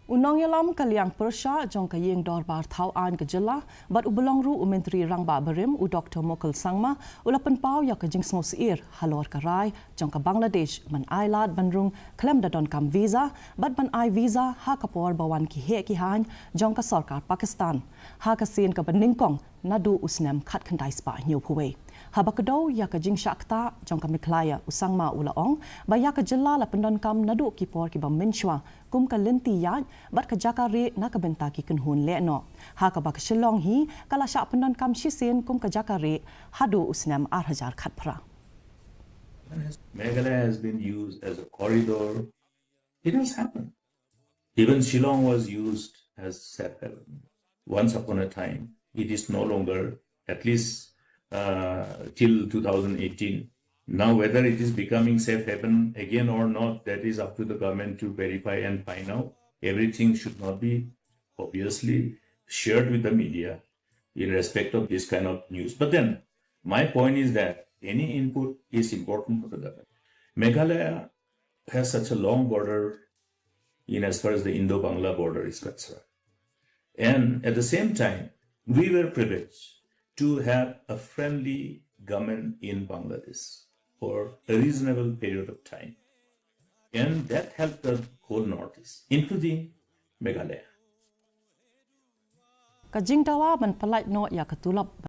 Nongïalam ka Liang Pyrshah Jong ka Ying dorbar thau an ka jilla bat ubelong ru menteri rangba barim Dr. Mokal Sangma Pynpaw ya ka Jingsngew Syier Halor ka rai Jong ka Bangladesh man Ailad banrung klem da don kam visa bat ban ai visa ha ka por bawan ki he ki han Jong ka sarkar Pakistan ha ka sin ka baningkong nadu usnem khat khandai spa new phuwe habakdo ya ka Jingsakta Jong ka miklaya usangma ulaong ba ya ka jilla la pendon kam nadu ki por ki bam minchwa kum ka lenti ya bat ka jakare na ka benta ki kunhun le no ha ka bak shillong hi kala sha pendon kam shisin kum ka jakare hadu usnem 8000 khat phra. Meghalaya has been used as a corridor. It has happened. Even Shillong was used as safe haven once upon a time. It is no longer, at least till 2018. Now, whether it is becoming safe haven again or not, that is up to the government to verify and find out. Everything should not be obviously shared with the media in respect of this kind of news. But then, my point is that any input is important for the government. Meghalaya has such a long border in as far as the Indo-Bangla border is concerned. And at the same time, we were privileged to have a friendly government in Bangladesh for a reasonable period of time. And that helped the whole Northeast, including Meghalaya. Ka Jingdawa man palait no ya katulap